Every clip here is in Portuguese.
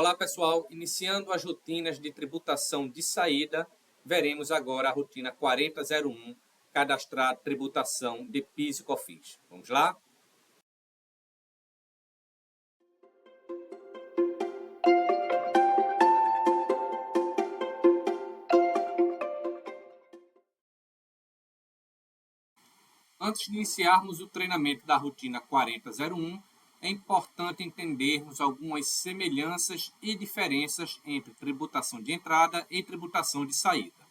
Olá pessoal, iniciando as rotinas de tributação de saída, veremos agora a rotina 4001, cadastrar tributação de PIS e COFINS. Vamos lá? Antes de iniciarmos o treinamento da rotina 4001, é importante entendermos algumas semelhanças e diferenças entre tributação de entrada e tributação de saída.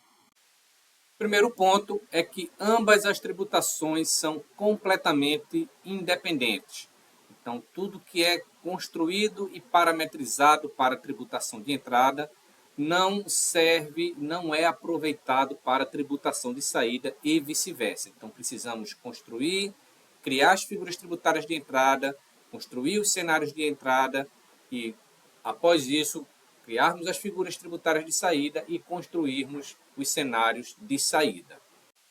O primeiro ponto é que ambas as tributações são completamente independentes. Então, tudo que é construído e parametrizado para tributação de entrada não serve, não é aproveitado para tributação de saída e vice-versa. Então, precisamos construir, criar as figuras tributárias de entrada, construir os cenários de entrada e, após isso, criarmos as figuras tributárias de saída e construirmos os cenários de saída.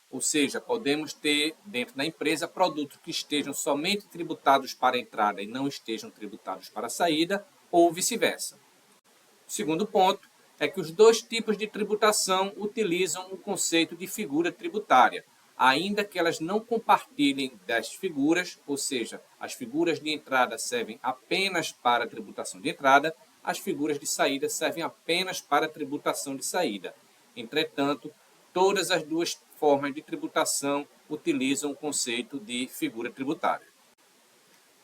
Ou seja, podemos ter dentro da empresa produtos que estejam somente tributados para a entrada e não estejam tributados para a saída, ou vice-versa. O segundo ponto é que os dois tipos de tributação utilizam o conceito de figura tributária, ainda que elas não compartilhem das figuras, ou seja, as figuras de entrada servem apenas para a tributação de entrada, as figuras de saída servem apenas para a tributação de saída. Entretanto, todas as duas formas de tributação utilizam o conceito de figura tributária.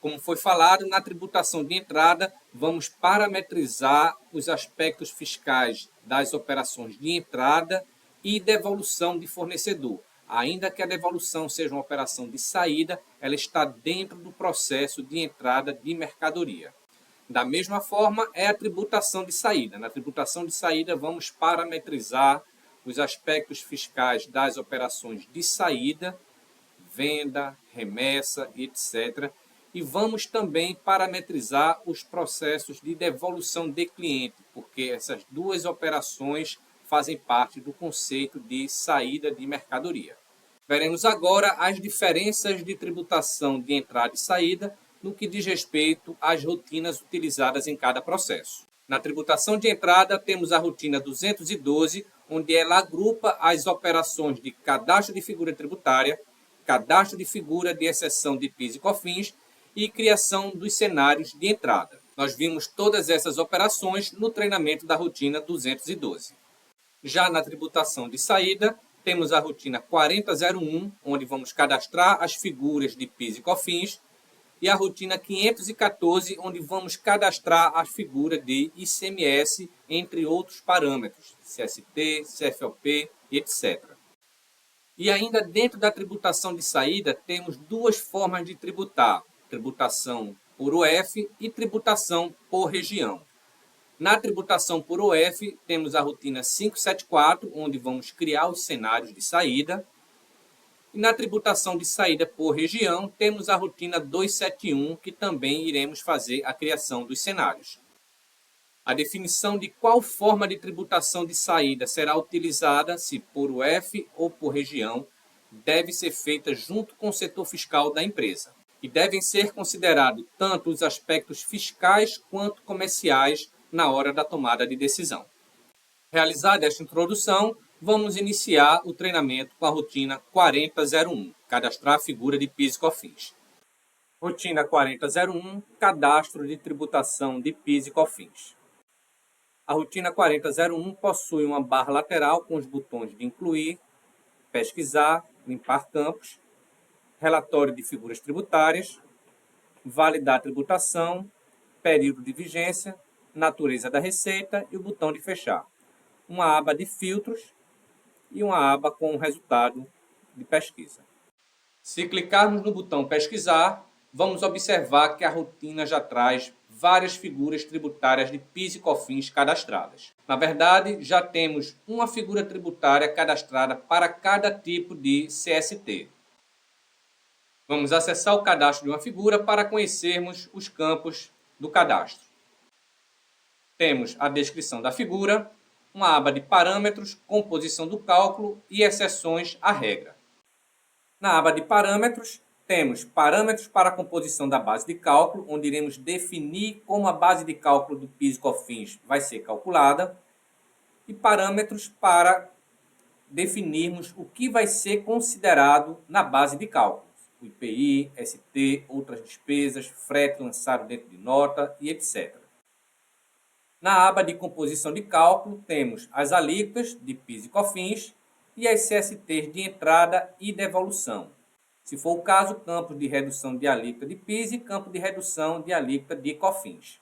Como foi falado, na tributação de entrada, vamos parametrizar os aspectos fiscais das operações de entrada e devolução de fornecedor. Ainda que a devolução seja uma operação de saída, ela está dentro do processo de entrada de mercadoria. Da mesma forma, é a tributação de saída. Na tributação de saída, vamos parametrizar os aspectos fiscais das operações de saída, venda, remessa, etc., e vamos também parametrizar os processos de devolução de cliente, porque essas duas operações fazem parte do conceito de saída de mercadoria. Veremos agora as diferenças de tributação de entrada e saída no que diz respeito às rotinas utilizadas em cada processo. Na tributação de entrada, temos a rotina 212, onde ela agrupa as operações de cadastro de figura tributária, cadastro de figura de exceção de PIS e COFINS, e criação dos cenários de entrada. Nós vimos todas essas operações no treinamento da rotina 212. Já na tributação de saída, temos a rotina 4001, onde vamos cadastrar as figuras de PIS e COFINS, e a rotina 514, onde vamos cadastrar a figura de ICMS, entre outros parâmetros, CST, CFOP e etc. E ainda dentro da tributação de saída, temos duas formas de tributar: tributação por UF e tributação por região. Na tributação por UF, temos a rotina 574, onde vamos criar os cenários de saída. E na tributação de saída por região, temos a rotina 271, que também iremos fazer a criação dos cenários. A definição de qual forma de tributação de saída será utilizada, se por UF ou por região, deve ser feita junto com o setor fiscal da empresa. E devem ser considerados tanto os aspectos fiscais quanto comerciais na hora da tomada de decisão. Realizada esta introdução, vamos iniciar o treinamento com a rotina 4001, cadastrar a figura de PIS e COFINS. Rotina 4001, cadastro de tributação de PIS e COFINS. A rotina 4001 possui uma barra lateral com os botões de incluir, pesquisar, limpar campos, relatório de figuras tributárias, validar a tributação, período de vigência, natureza da receita e o botão de fechar. Uma aba de filtros e uma aba com o resultado de pesquisa. Se clicarmos no botão pesquisar, vamos observar que a rotina já traz várias figuras tributárias de PIS e COFINS cadastradas. Na verdade, já temos uma figura tributária cadastrada para cada tipo de CST. Vamos acessar o cadastro de uma figura para conhecermos os campos do cadastro. Temos a descrição da figura, uma aba de parâmetros, composição do cálculo e exceções à regra. Na aba de parâmetros, temos parâmetros para a composição da base de cálculo, onde iremos definir como a base de cálculo do PIS e COFINS vai ser calculada, e parâmetros para definirmos o que vai ser considerado na base de cálculo. O IPI, ST, outras despesas, frete lançado dentro de nota e etc. Na aba de composição de cálculo, temos as alíquotas de PIS e COFINS e as CSTs de entrada e devolução. Se for o caso, campos de redução de alíquota de PIS e campo de redução de alíquota de COFINS.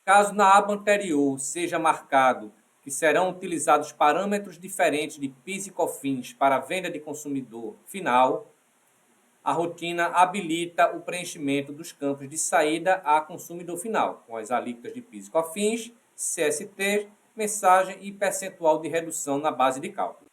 Caso na aba anterior seja marcado que serão utilizados parâmetros diferentes de PIS e COFINS para a venda de consumidor final, a rotina habilita o preenchimento dos campos de saída a consumidor final, com as alíquotas de PIS e COFINS, CST, mensagem e percentual de redução na base de cálculo.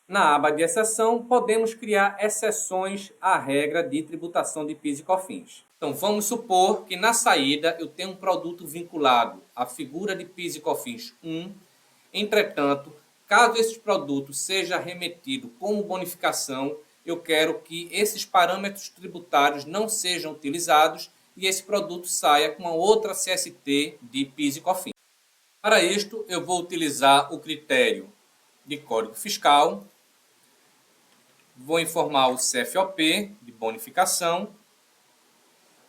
Na aba de exceção, podemos criar exceções à regra de tributação de PIS e COFINS. Então, vamos supor que na saída eu tenho um produto vinculado à figura de PIS e COFINS 1. Entretanto, caso esse produto seja remetido como bonificação, eu quero que esses parâmetros tributários não sejam utilizados e esse produto saia com a outra CST de PIS e COFINS. Para isto, eu vou utilizar o critério de código fiscal, vou informar o CFOP de bonificação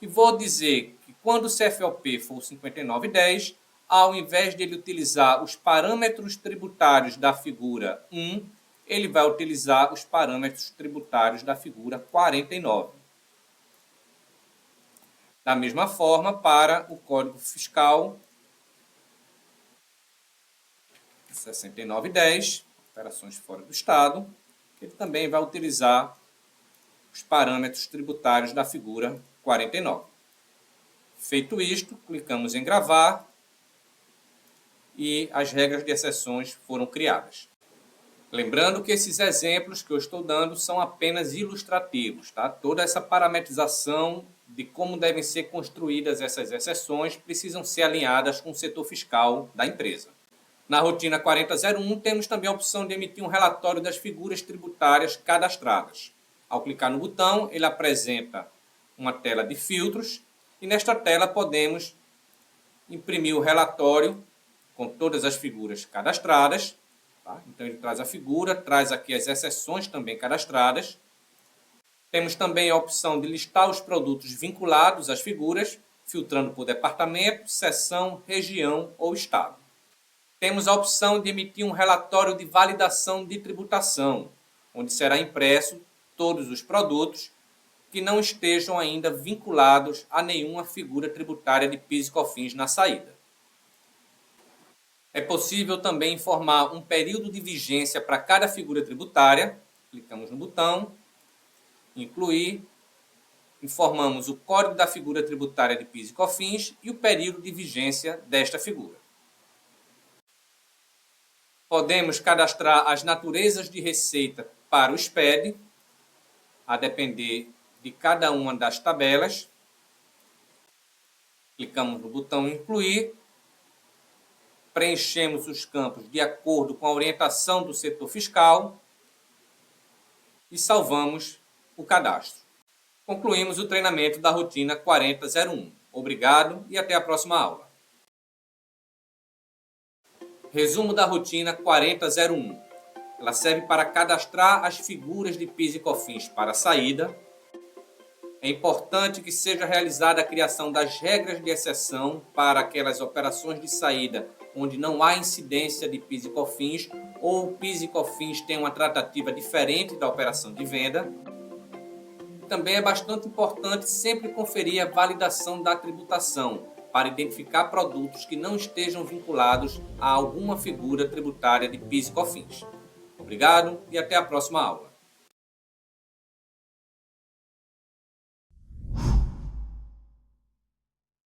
e vou dizer que quando o CFOP for 5910, ao invés de ele utilizar os parâmetros tributários da figura 1, ele vai utilizar os parâmetros tributários da figura 49. Da mesma forma, para o Código Fiscal 6910, operações fora do Estado, ele também vai utilizar os parâmetros tributários da figura 49. Feito isto, clicamos em gravar e as regras de exceções foram criadas. Lembrando que esses exemplos que eu estou dando são apenas ilustrativos, tá? Toda essa parametrização de como devem ser construídas essas exceções precisam ser alinhadas com o setor fiscal da empresa. Na rotina 4001 temos também a opção de emitir um relatório das figuras tributárias cadastradas. Ao clicar no botão, ele apresenta uma tela de filtros e nesta tela podemos imprimir o relatório com todas as figuras cadastradas. Tá? Então ele traz a figura, traz aqui as exceções também cadastradas. Temos também a opção de listar os produtos vinculados às figuras, filtrando por departamento, seção, região ou estado. Temos a opção de emitir um relatório de validação de tributação, onde será impresso todos os produtos que não estejam ainda vinculados a nenhuma figura tributária de PIS e COFINS na saída. É possível também informar um período de vigência para cada figura tributária. Clicamos no botão, incluir, informamos o código da figura tributária de PIS e COFINS e o período de vigência desta figura. Podemos cadastrar as naturezas de receita para o SPED, a depender de cada uma das tabelas. Clicamos no botão incluir. Preenchemos os campos de acordo com a orientação do setor fiscal e salvamos o cadastro. Concluímos o treinamento da rotina 4001. Obrigado e até a próxima aula. Resumo da rotina 4001. Ela serve para cadastrar as figuras de PIS e COFINS para a saída. É importante que seja realizada a criação das regras de exceção para aquelas operações de saída onde não há incidência de PIS e COFINS ou o PIS e COFINS tem uma tratativa diferente da operação de venda. Também é bastante importante sempre conferir a validação da tributação para identificar produtos que não estejam vinculados a alguma figura tributária de PIS e COFINS. Obrigado e até a próxima aula.